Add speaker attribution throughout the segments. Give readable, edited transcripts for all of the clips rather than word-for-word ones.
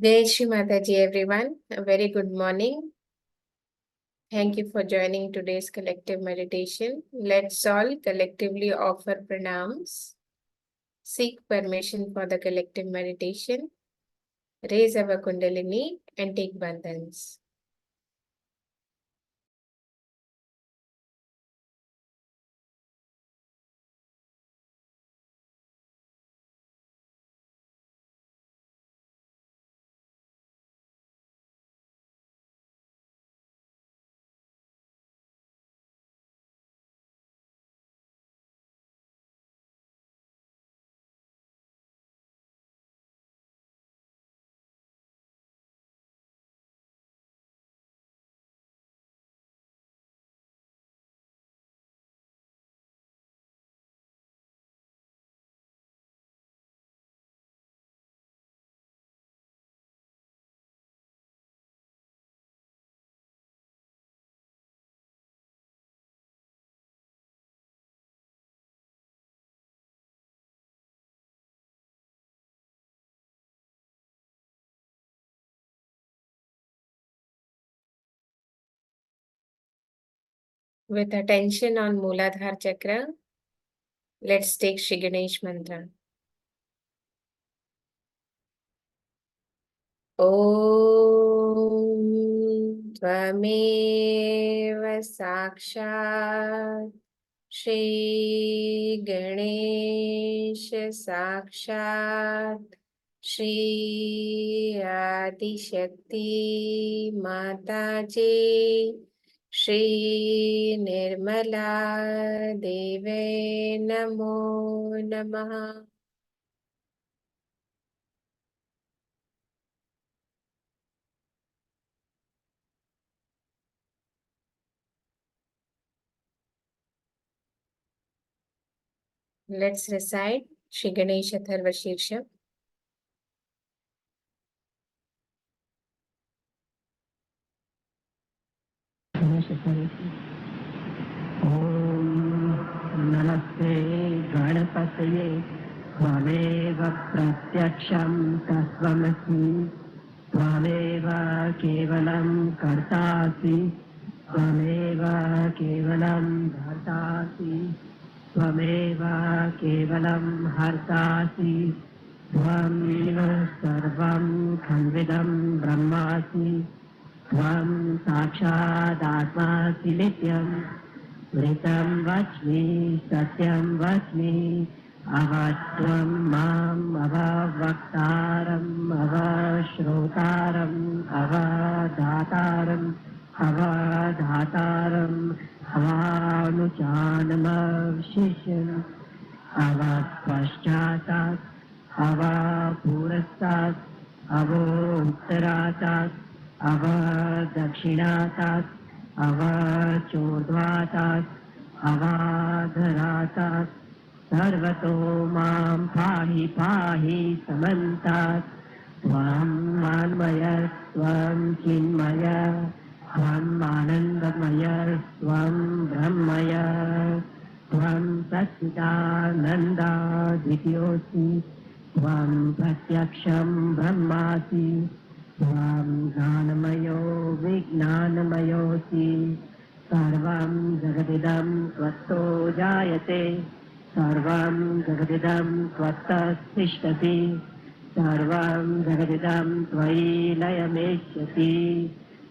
Speaker 1: Jai Shri Mataji, everyone. A very good morning. Thank you for joining today's collective meditation. Let's all collectively offer pranams, seek permission for the collective meditation, raise our Kundalini, and take bandhans. with attention on Mooladhara Chakra, let's take Shri Ganesh mantra. ॐ त्वमेव साक्षात् श्रीगणेश साक्षात् श्री आदिशक्ति माताजी श्री निर्मला देवे नमो नमः. Let's recite Shri Ganesha Atharva Shirsha.
Speaker 2: ॐ नमस्ते गणपतये त्वमेव प्रत्यक्षं तत्त्वमसि त्वमेव केवलं कर्तासि त्वमेव केवलं भर्तासि त्वमेव केवलं हर्तासि त्वमेव सर्वं खल्विदं ब्रह्मासि त्वं साक्षादात्मासि नित्यं मृतं वच्मि सत्यं वच्मि अवत्वं माम् अववक्तारम् अवश्रोतारम् अवधातारम् अवधातारम् अवानुचानमवशिष्यम् अवपश्चातात् अवपुरस्तात् अवोत्तरातात् अवदक्षिणातात् अवचोर्ध्वातात् अवाधरातात् सर्वतो मां पाहि पाहि समन्तात् त्वं वाङ्मय त्वं चिन्मय त्वम् आनन्दमय त्वं ब्रह्मय त्वं सच्चिदानन्दाद्वितीयोऽसि त्वं प्रत्यक्षं ब्रह्मासि त्वं ज्ञानमयो विज्ञानमयोऽसि सर्वं जगदिदं त्वत्तो जायते सर्वं जगदिदं त्वत्तः तिष्ठति सर्वं जगदिदं त्वयि लयमेष्यति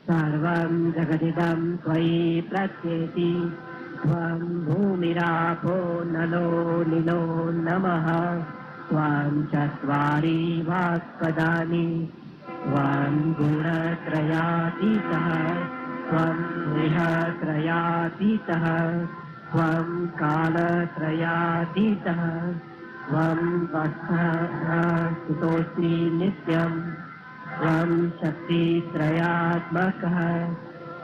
Speaker 2: सर्वं जगदिदं त्वयि प्रत्येति त्वं भूमिरापो नलो निलो नमः त्वं चत्वारि वाक्पदानि त्वं गुणत्रयातीतः त्वं गृहत्रयातीतः त्वं कालत्रयातीतः त्वं स्थितोऽसि नित्यं त्वं शक्तित्रयात्मकः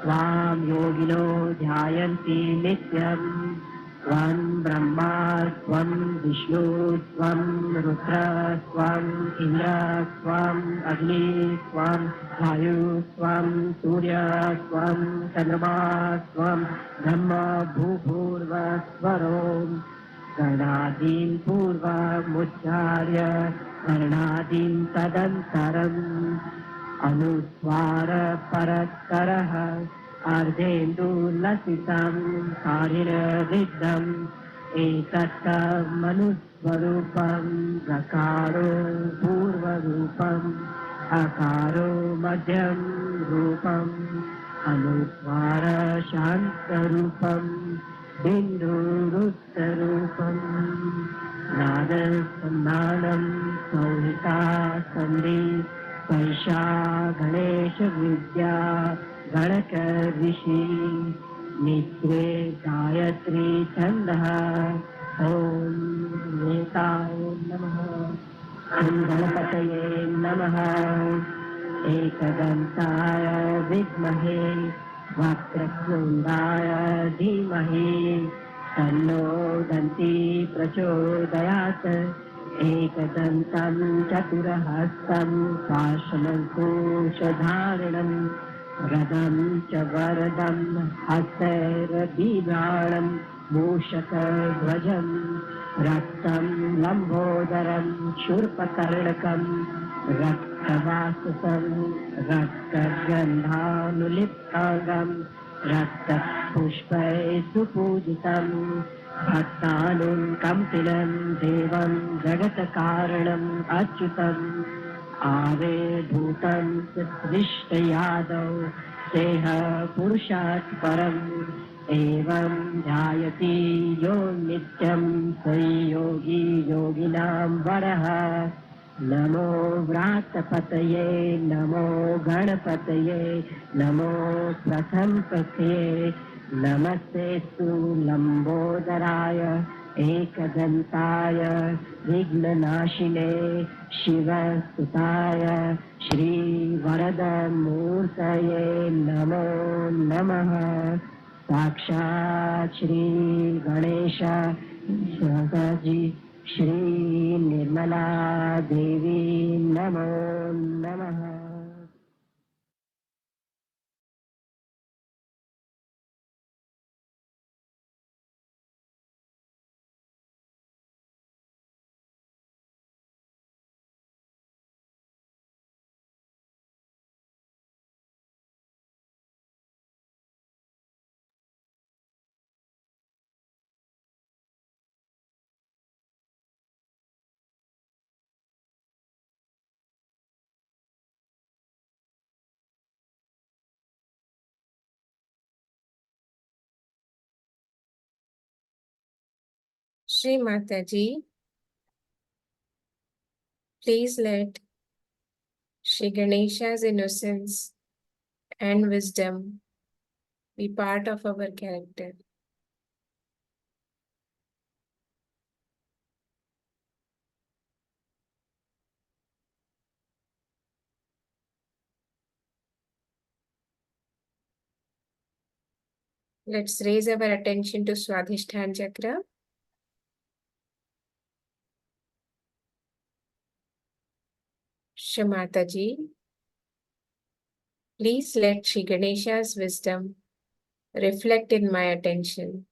Speaker 2: त्वां योगिनो ध्यायन्ति नित्यं त्वं ब्रह्मा त्वं विष्णु त्वं रुद्र त्वम् इन्द्र त्वम् अग्नि त्वं वायु त्वं सूर्य त्वं चन्द्रमा त्वं ब्रह्म भूभूर्वस्वरो गणादीन् पूर्वमुच्चार्य वर्णादीन् तदन्तरम् अनुस्वार परत्तरः अर्धेन्दुलसितं कारिणविद्धम् एतत्तमनुस्वरूपं गकारो पूर्वरूपम् अकारो मध्यं रूपम् अनुस्वार शान्तरूपम् बिन्दुरुक्तरूपम् नादसन्धानं संहिता सन्धि पैषा गणेशविद्या गणकऋषि नित्ये गायत्री छन्दः ॐ नेताय नमः ॐ गणपतये नमः एकदन्ताय विद्महे वक्रतुण्डाय धीमहि तन्नो दन्ती प्रचोदयात् एकदन्तं चतुरहस्तं पाशमङ्कुशधारिणं रदं च वरदं हस्तैर्बिभ्राणं मूषकध्वजं रक्तं लम्बोदरं शूर्पकर्णकं रक्तवाससं रक्तगन्धानुलिप्ताङ्गं रक्त पुष्पैः सुपूजितम् भक्तानुकम्पिनं देवं जगत्कारणम् अच्युतम् आविर्भूतं सृष्टयादौ सेह पुरुषात् परम् एवं ध्यायति यो नित्यं स योगी योगिनां वरः नमो व्रातपतये नमो गणपतये नमो प्रथमपतये नमस्तेस्तु लम्बोदराय एकदन्ताय विघ्ननाशिने शिवसुताय श्रीवरदमूर्तये नमो नमः साक्षात् श्री गणेश जी श्री निर्मला देवी नमो नमः।
Speaker 1: Shri Mataji, please let Shri Ganesha's innocence and wisdom be part of our character. Let's raise our attention to Swadhisthana Chakra. Shri Mataji, please let Shri Ganesha's wisdom reflect in my attention.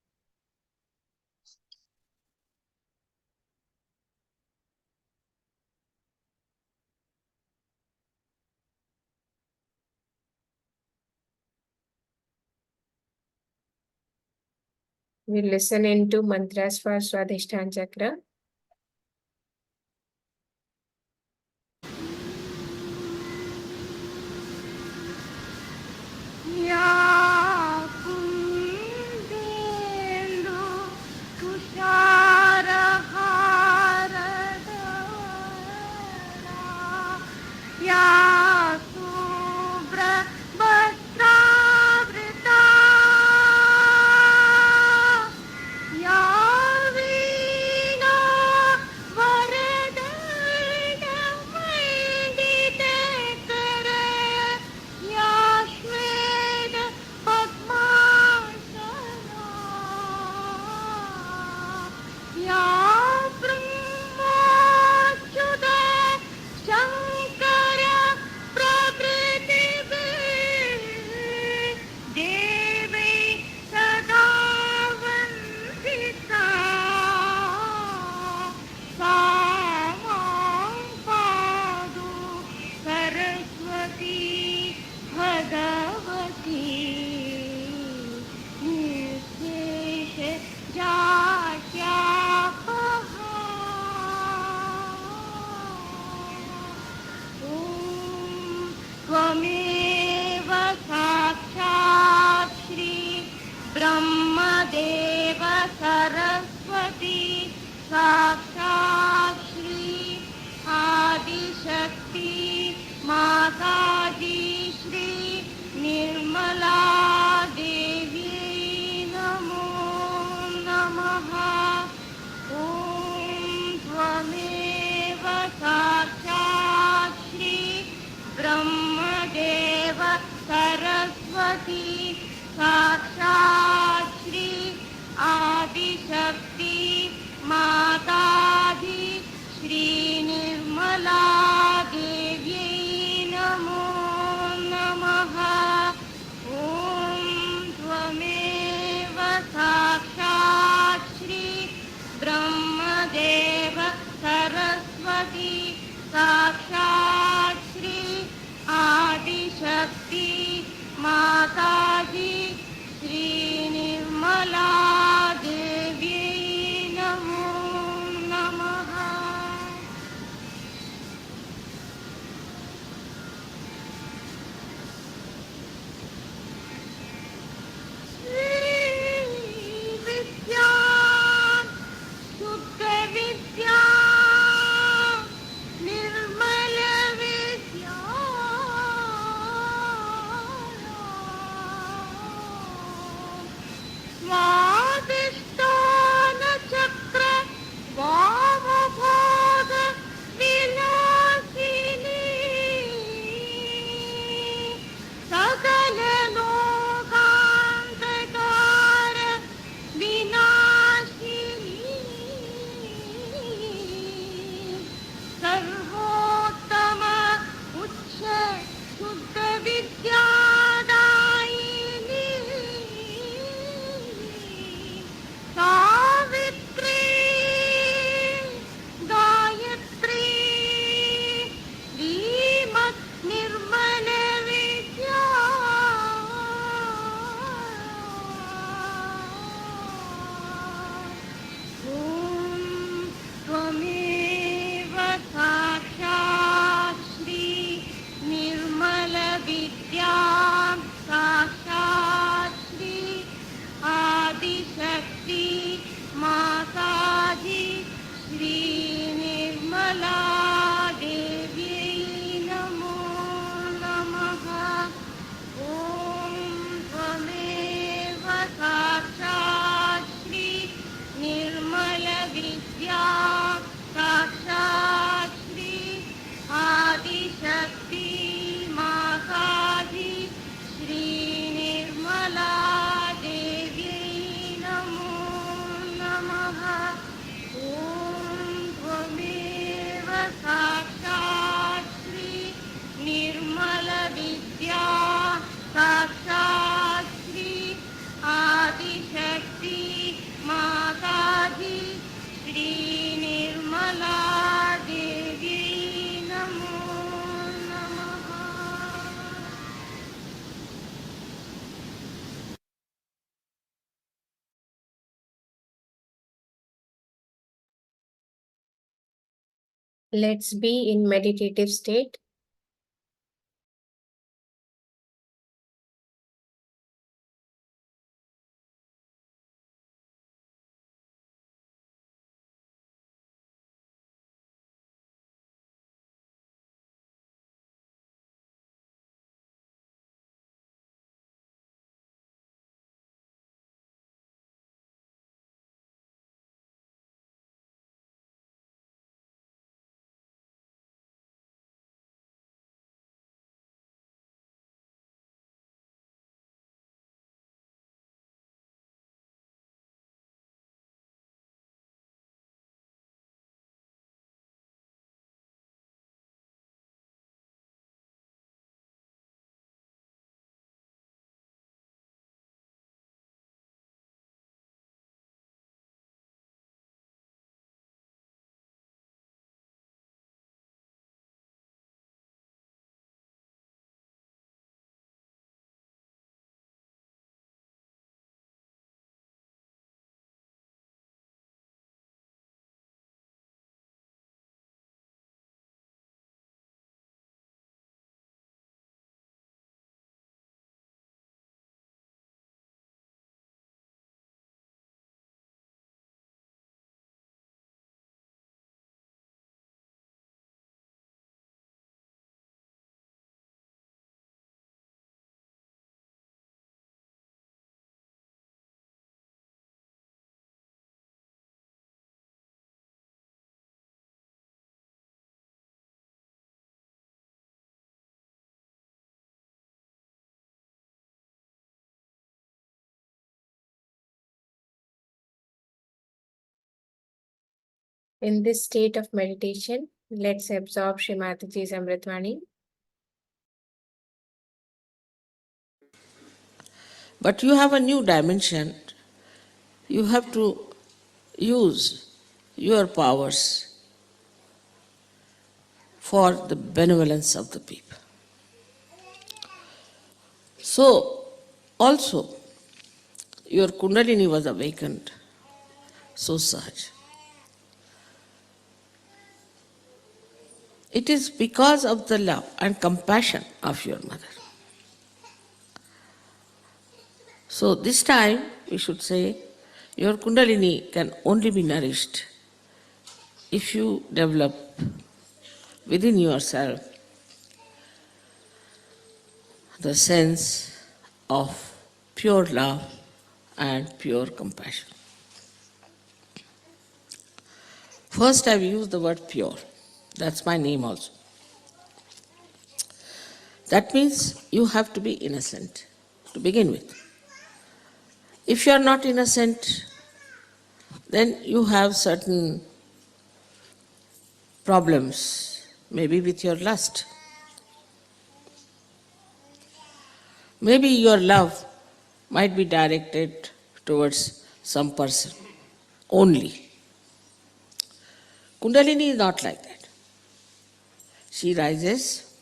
Speaker 1: We listen into mantras for Swadhisthana Chakra.
Speaker 3: त्वमेव साक्षात् श्री ब्रह्मदेव सरस्वती साक्षात् श्री आदिशक्ति माताजी श्री निर्मला देवी नमो नमः। ॐ त्वमेव साक्षात् श्री ब्रह्मदेव सरस्वती साक्षात् श्री आदिशक्ति माताजी श्री निर्मला देवी नमो नमः। ॐ त्वमेव साक्षात् श्री ब्रह्मदेव सरस्वती साक्षात् श्री आदिशक्ति माताजी
Speaker 1: Let's be in meditative state. In this state of meditation, let's absorb Shri Mataji's Amritvani.
Speaker 4: But you have a new dimension. You have to use your powers for the benevolence of the people. So, also, your Kundalini was awakened so sahaj. It is because of the love and compassion of your mother. So this time we should say your Kundalini can only be nourished if you develop within yourself the sense of pure love and pure compassion. First I've used the word pure. That's my name also. That means you have to be innocent to begin with. If you are not innocent, then you have certain problems, maybe with your lust. Maybe your love might be directed towards some person only. Kundalini is not like that. She rises,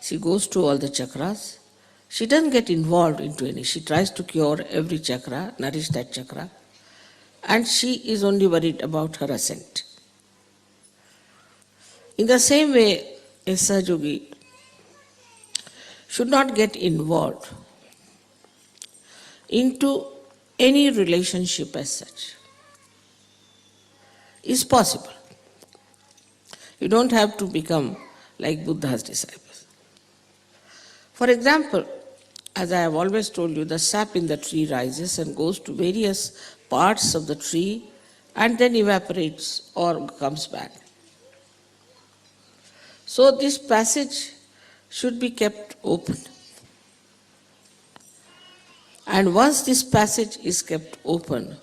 Speaker 4: she goes to all the chakras, she doesn't get involved into any. She tries to cure every chakra, nourish that chakra, and she is only worried about her ascent. In the same way, a Sahajogi should not get involved into any relationship as such. It's possible. You don't have to become like Buddha's disciples. For example, as I have always told you, the sap in the tree rises and goes to various parts of the tree and then evaporates or comes back. So this passage should be kept open. And once this passage is kept open,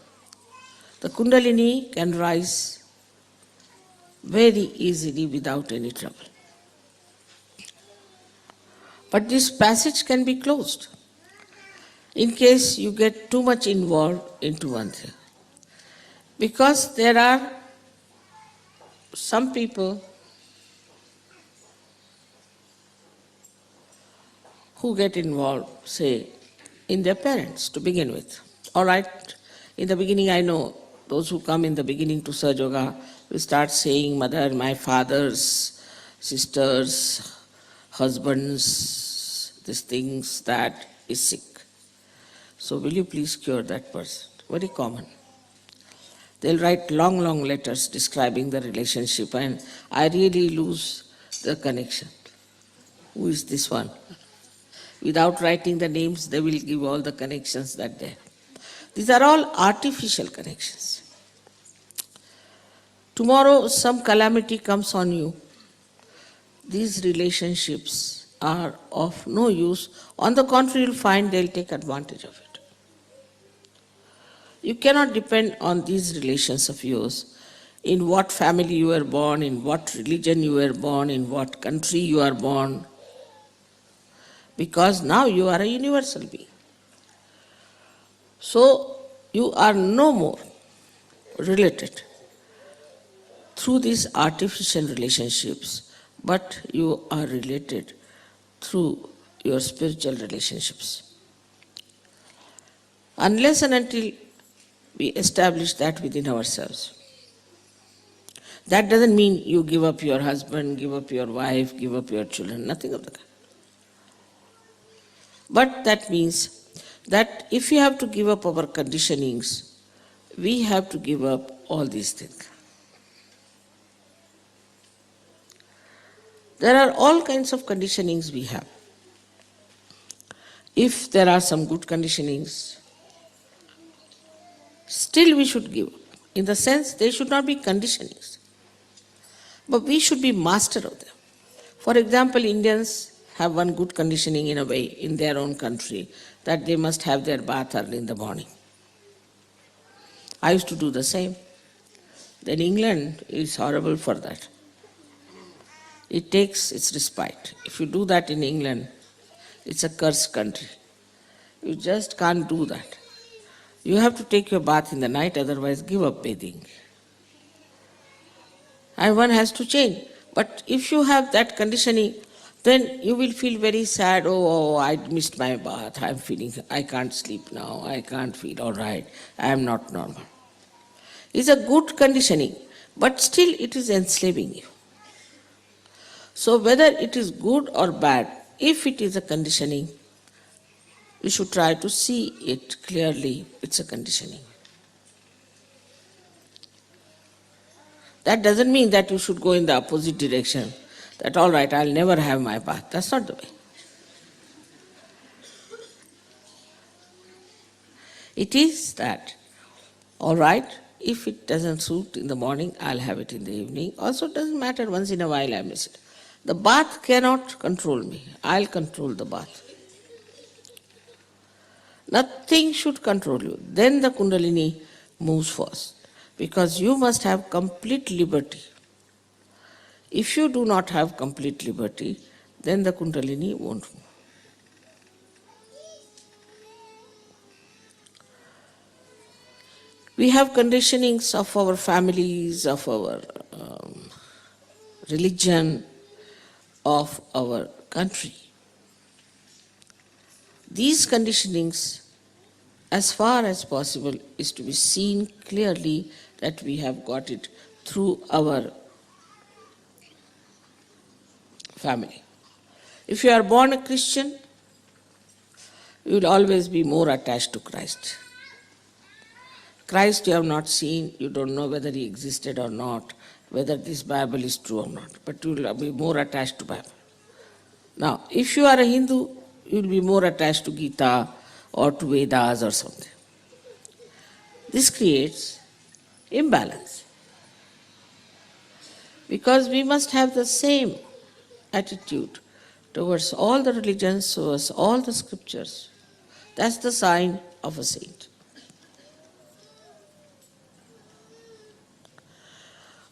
Speaker 4: the Kundalini can rise very easily without any trouble. But this passage can be closed in case you get too much involved into one thing. Because there are some people who get involved, say, in their parents to begin with. All right, in the beginning I know those who come in the beginning to Sahaja Yoga, You start saying, mother, my father's sisters, husbands, these things, that is sick. So will you please cure that person? Very common. They'll write long, long letters describing the relationship, and I really lose the connection. Who is this one? Without writing the names, they will give all the connections that they have. These are all artificial connections. Tomorrow some calamity comes on you. These relationships are of no use. On the contrary, you'll find they'll take advantage of it. You cannot depend on these relations of yours, in what family you were born, in what religion you were born, in what country you are born, because now you are a universal being. So you are no more related through these artificial relationships, but you are related through your spiritual relationships. Unless and until we establish that within ourselves. That doesn't mean you give up your husband, give up your wife, give up your children, nothing of the kind. But that means that if we have to give up our conditionings, we have to give up all these things. There are all kinds of conditionings we have. If there are some good conditionings, still we should give up. In the sense, they should not be conditionings, but we should be master of them. For example, Indians have one good conditioning in a way in their own country, that they must have their bath early in the morning. I used to do the same. Then England is horrible for that. It takes its respite. If you do that in England, it's a cursed country. You just can't do that. You have to take your bath in the night, otherwise give up bathing. And one has to change. But if you have that conditioning, then you will feel very sad. Oh, I missed my bath. I'm feeling, I can't sleep now. I can't feel all right. I am not normal. It's a good conditioning, but still it is enslaving you. So whether it is good or bad, if it is a conditioning, you should try to see it clearly. It's a conditioning. That doesn't mean that you should go in the opposite direction, that all right, I'll never have my bath. That's not the way. It is that, all right, if it doesn't suit in the morning, I'll have it in the evening. Also, it doesn't matter, once in a while I miss it. The bath cannot control me. I'll control the bath. Nothing should control you. Then the Kundalini moves first, because you must have complete liberty. If you do not have complete liberty, then the Kundalini won't move. We have conditionings of our families, of our religion, of our country. These conditionings, as far as possible, is to be seen clearly that we have got it through our family. If you are born a Christian, you will always be more attached to Christ. Christ you have not seen, you don't know whether he existed or not, whether this Bible is true or not, but you will be more attached to Bible. Now, if you are a Hindu, you will be more attached to Gita or to Vedas or something. This creates imbalance, because we must have the same attitude towards all the religions, towards all the scriptures. That's the sign of a saint.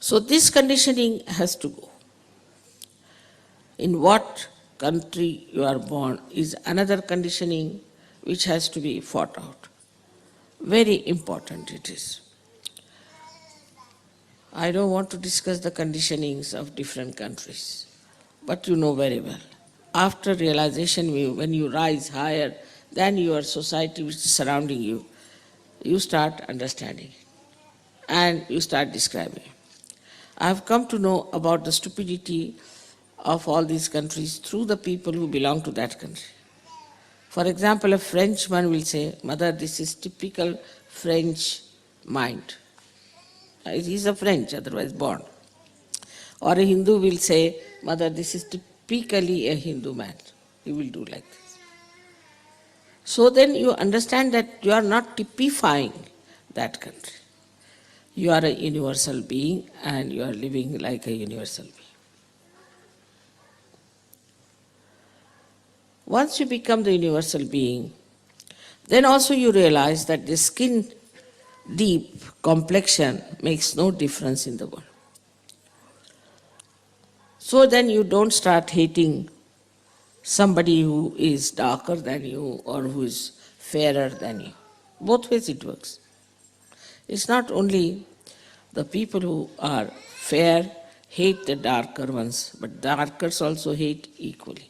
Speaker 4: So this conditioning has to go. In what country you are born is another conditioning which has to be fought out. Very important it is. I don't want to discuss the conditionings of different countries, but you know very well. After realization, when you rise higher than your society which is surrounding you, you start understanding and you start describing. I have come to know about the stupidity of all these countries through the people who belong to that country. For example, a Frenchman will say, Mother, this is typical French mind. He's a French, otherwise born. Or a Hindu will say, Mother, this is typically a Hindu man. He will do like this. So then you understand that you are not typifying that country. You are a universal being and you are living like a universal being. Once you become the universal being, then also you realize that the skin deep complexion makes no difference in the world. So then you don't start hating somebody who is darker than you or who is fairer than you. Both ways it works. It's not only the people who are fair hate the darker ones, but darkers also hate equally.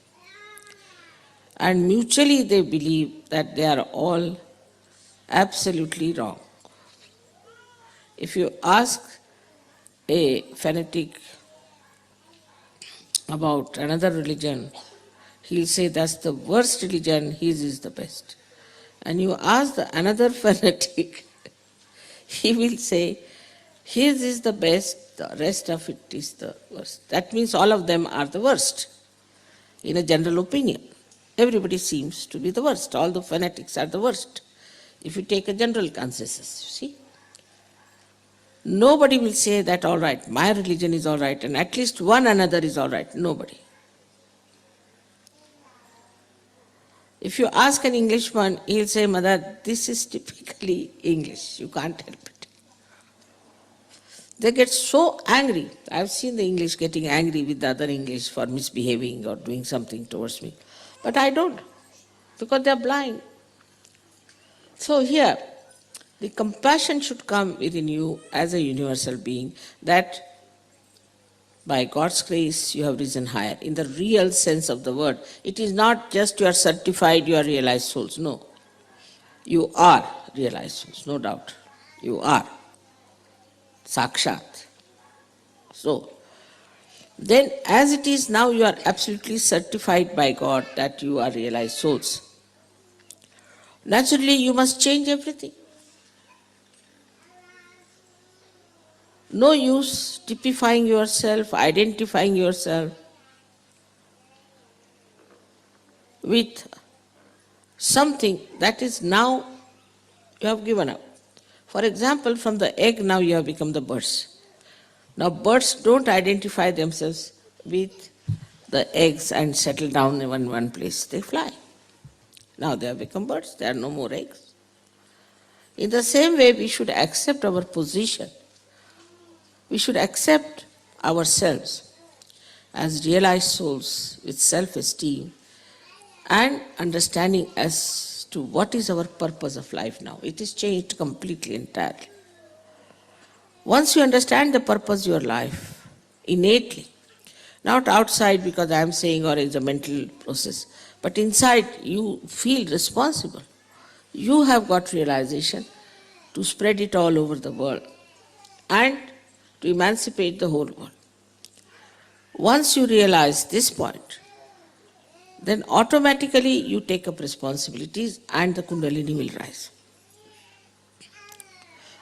Speaker 4: And mutually they believe that they are all absolutely wrong. If you ask a fanatic about another religion, he'll say that's the worst religion, his is the best. And you ask another fanatic, he will say his is the best, the rest of it is the worst. That means all of them are the worst, in a general opinion. Everybody seems to be the worst. All the fanatics are the worst. If you take a general consensus, you see. Nobody will say that, all right, my religion is all right, and at least one another is all right. Nobody. If you ask an Englishman, he'll say, Mother, this is typically English. You can't help it. They get so angry. I've seen the English getting angry with the other English for misbehaving or doing something towards me. But I don't, because they're blind. So here, the compassion should come within you as a universal being, that by God's grace you have risen higher, in the real sense of the word. It is not just you are certified, you are realized souls. No. You are realized souls, no doubt. You are. Sakshat. So, then as it is now, you are absolutely certified by God that you are realized souls. Naturally, you must change everything. No use typifying yourself, identifying yourself with something that is now you have given up. For example, from the egg now you have become the birds. Now birds don't identify themselves with the eggs and settle down in one place. They fly. Now they have become birds. There are no more eggs. In the same way, we should accept our position. We should accept ourselves as realized souls with self-esteem and understanding as to what is our purpose of life now. It is changed completely, entirely. Once you understand the purpose of your life innately, not outside because I am saying or it's a mental process, but inside you feel responsible. You have got realization to spread it all over the world and to emancipate the whole world. Once you realize this point, then automatically you take up responsibilities and the Kundalini will rise.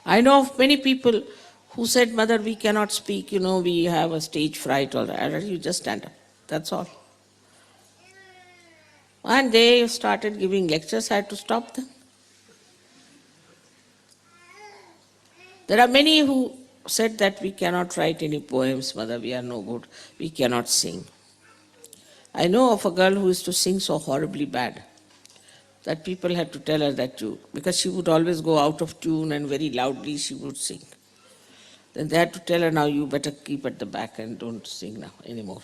Speaker 4: I know of many people who said, Mother, we cannot speak, we have a stage fright or that. You just stand up. That's all. And they started giving lectures. I had to stop them. There are many who said that we cannot write any poems, Mother, we are no good. We cannot sing. I know of a girl who used to sing so horribly bad that people had to tell her that because she would always go out of tune and very loudly she would sing. Then they had to tell her, now you better keep at the back and don't sing now anymore.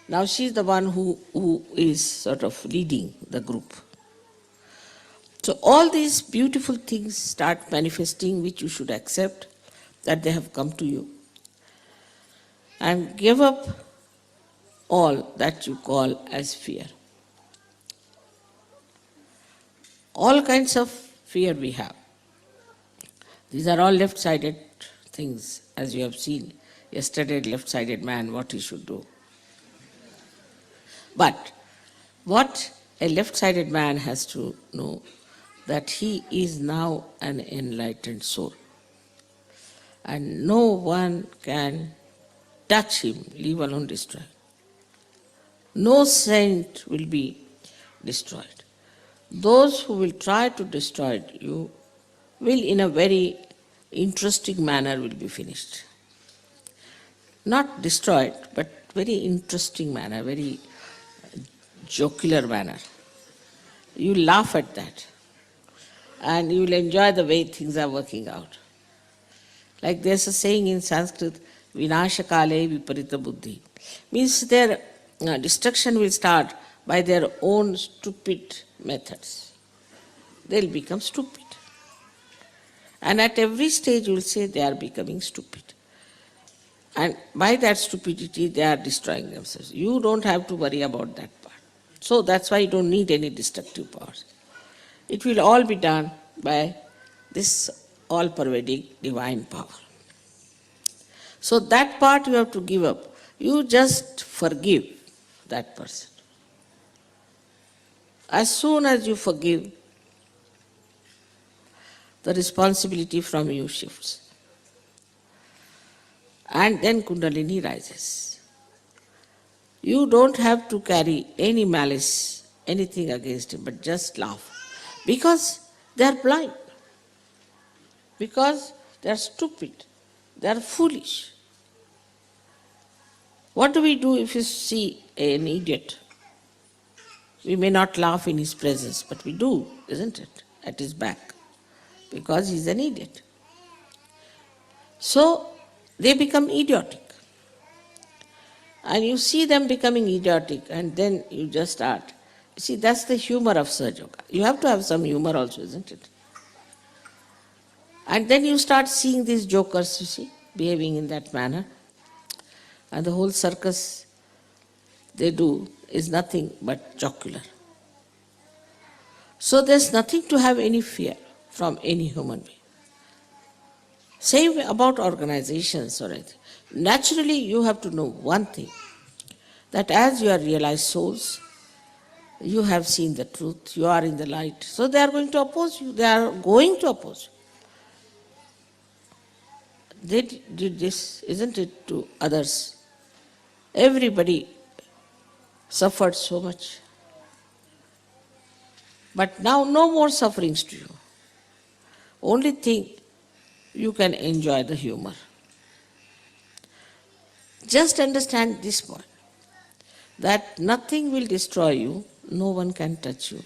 Speaker 4: Now she's the one who is sort of leading the group. So all these beautiful things start manifesting, which you should accept that they have come to you. And give up all that you call as fear. All kinds of fear we have. These are all left-sided things, as you have seen yesterday left-sided man what he should do. But what a left-sided man has to know, that he is now an enlightened soul. And no one can touch him, leave alone destroy. No saint will be destroyed. Those who will try to destroy you will in a very interesting manner will be finished. Not destroyed, but very interesting manner, very jocular manner. You laugh at that and you will enjoy the way things are working out. Like there's a saying in Sanskrit, Vinashakale viparita buddhi. Means their destruction will start by their own stupid methods. They'll become stupid. And at every stage you will say they are becoming stupid. And by that stupidity they are destroying themselves. You don't have to worry about that part. So that's why you don't need any destructive powers. It will all be done by this all-pervading divine power. So that part you have to give up. You just forgive that person. As soon as you forgive, the responsibility from you shifts. And then Kundalini rises. You don't have to carry any malice, anything against him, but just laugh. Because they are blind. Because they are stupid. They are foolish. What do we do if you see an idiot? We may not laugh in his presence, but we do, isn't it? At his back. Because he's an idiot. So they become idiotic. And you see them becoming idiotic, and then you just start. See, that's the humor of Sahaja Yoga. You have to have some humor also, isn't it? And then you start seeing these jokers, you see, behaving in that manner. And the whole circus they do is nothing but jocular. So there's nothing to have any fear from any human being. Same about organizations or anything. Naturally, you have to know one thing, that as you are realized souls, you have seen the truth, you are in the light. So they are going to oppose you. They are going to oppose you. They did this, isn't it, to others. Everybody suffered so much. But now no more sufferings to you. Only thing, you can enjoy the humor. Just understand this point, that nothing will destroy you, no one can touch you,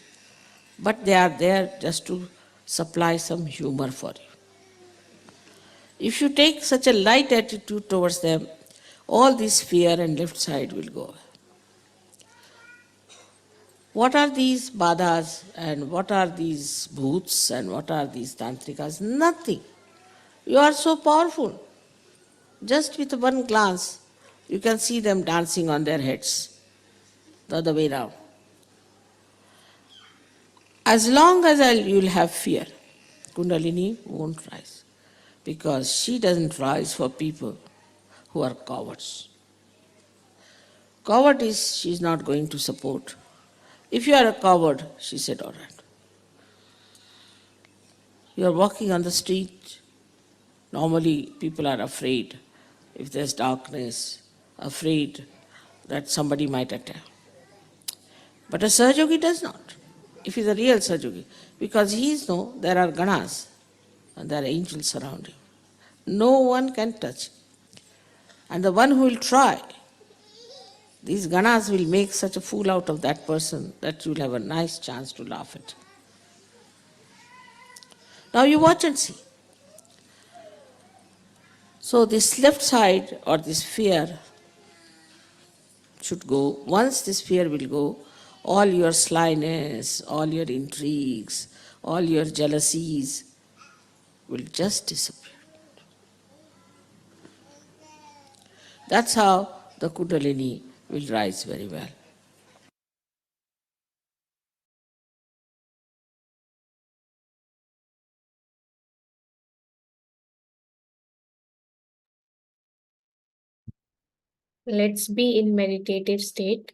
Speaker 4: but they are there just to supply some humor for you. If you take such a light attitude towards them, all this fear and left side will go away. What are these badhas and what are these bhoots and what are these tantrikas? Nothing. You are so powerful. Just with one glance, you can see them dancing on their heads, the other way round. As long as you'll have fear, Kundalini won't rise, because she doesn't rise for people who are cowards. Cowardice she is not going to support. If you are a coward, she said, all right. You are walking on the street. Normally people are afraid if there's darkness, afraid that somebody might attack. But a Sahaja Yogi does not, if he's a real Sahaja Yogi, because he knows there are ganas and there are angels around him. No one can touch him. And the one who will try, these ganas will make such a fool out of that person that you'll have a nice chance to laugh at. Now you watch and see. So this left side or this fear should go. Once this fear will go, all your slyness, all your intrigues, all your jealousies will just disappear. That's how the Kundalini will rise very well.
Speaker 1: Let's be in meditative state.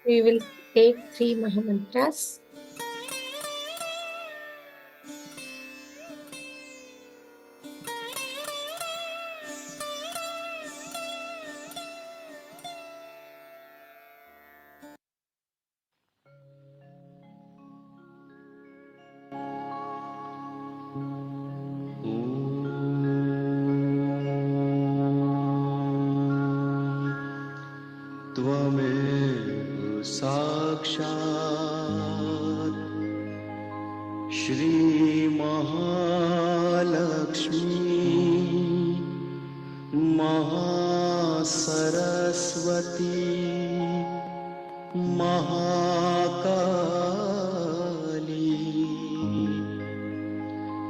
Speaker 1: We will take 3 Mahamantras.
Speaker 5: त्वमेव साक्षात् श्रीमहालक्ष्मी महासरस्वती महाकाली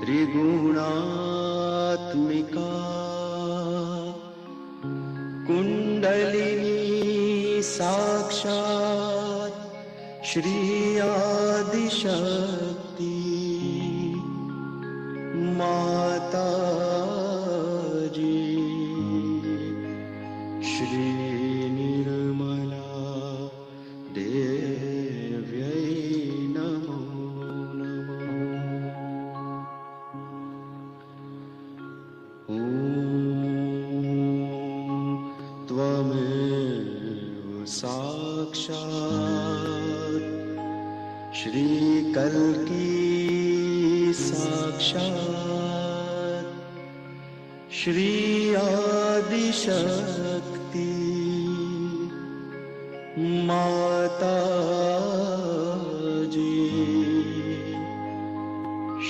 Speaker 5: त्रिगुणात्मिका कुण्डलिनी साक्षात् श्री आदिशक्ति माताजी श्री निर्मला देव्यै नमो नमः। ॐ त्वमेव साक्षात् श्रीकल्की साक्षात् श्री आदिशक्ति माताजी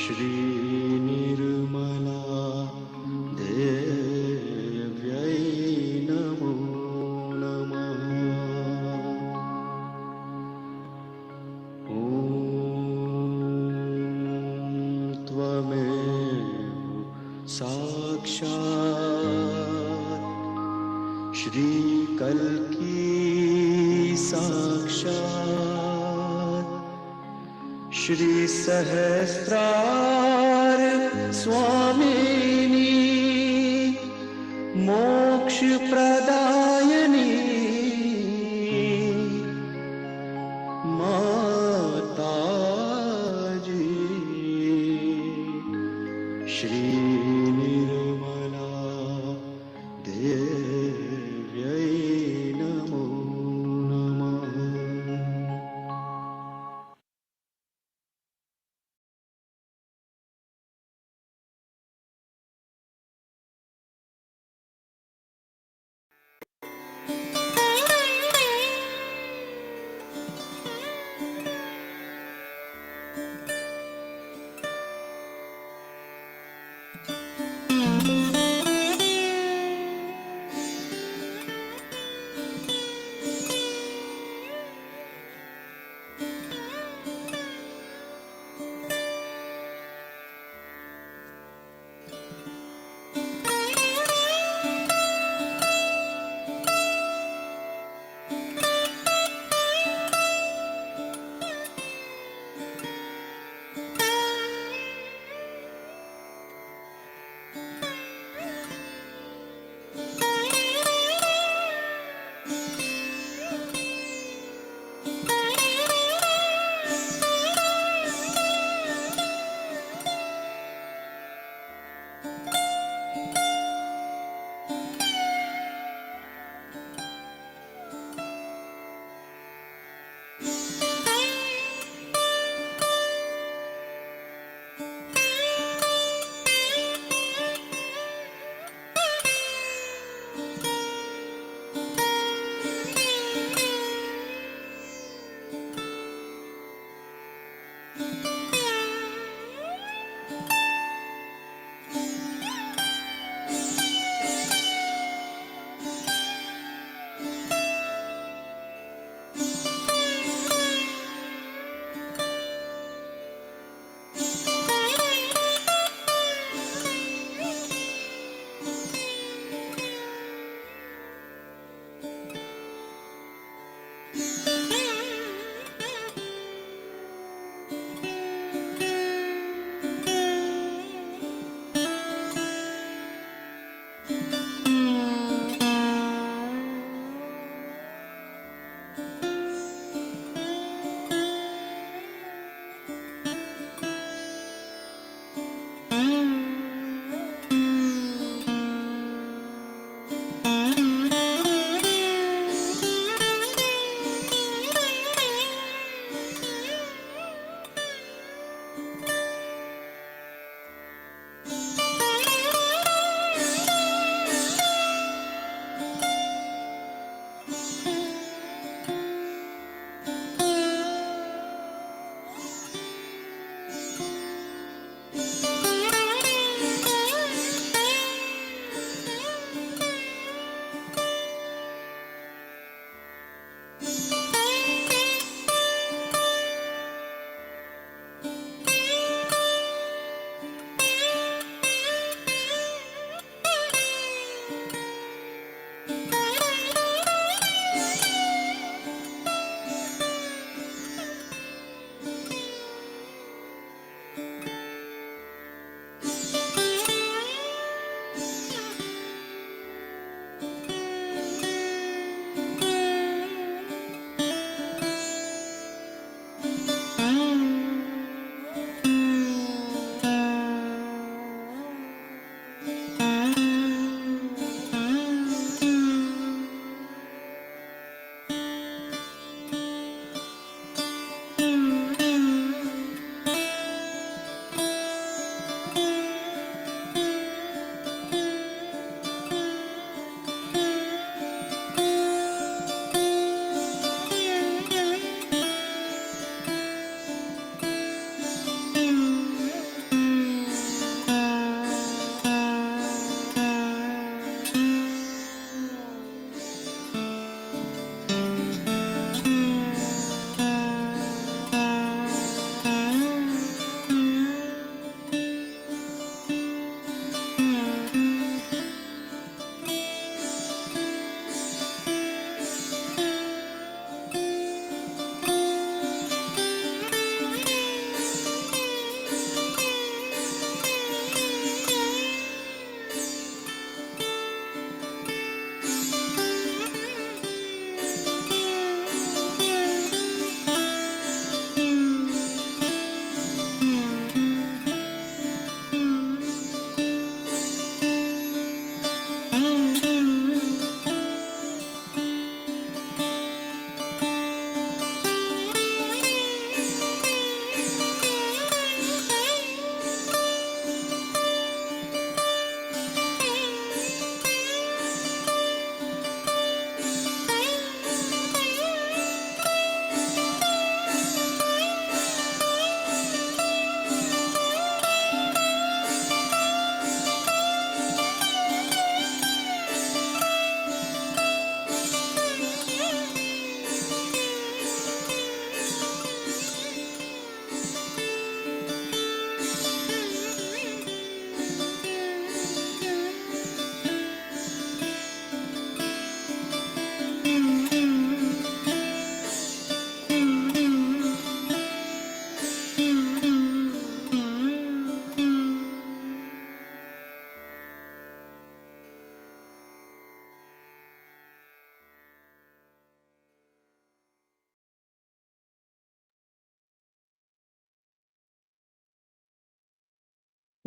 Speaker 5: श्री निर्मला देव्यै नमो नमः। ॐ त्वमेव साक्षात् श्रीकल्की साक्षात् श्री सहस्रार स्वामिनी मोक्ष प्रदायिनी माताजी श्री निर्मला देव्यै नमो नमः।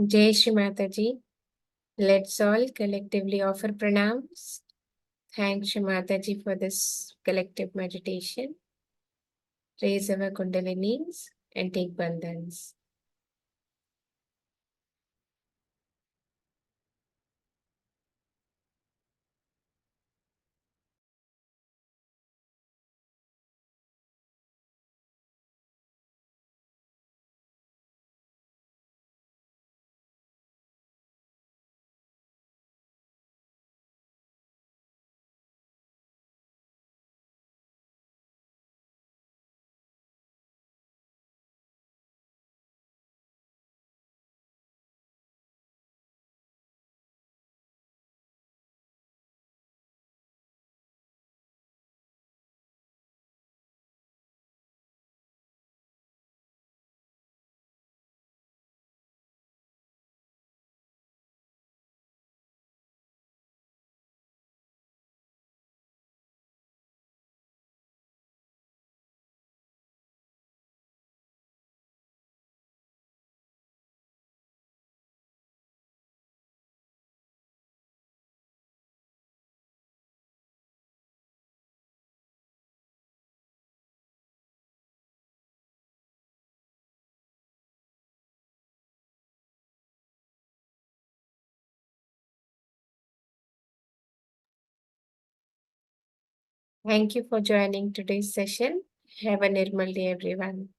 Speaker 1: Jai Shri Mataji. Let's all collectively offer pranams. Thank Shri Mataji for this collective meditation. Raise our kundalinis and take bandhans. Thank you for joining today's session. Have a Nirmal day, everyone.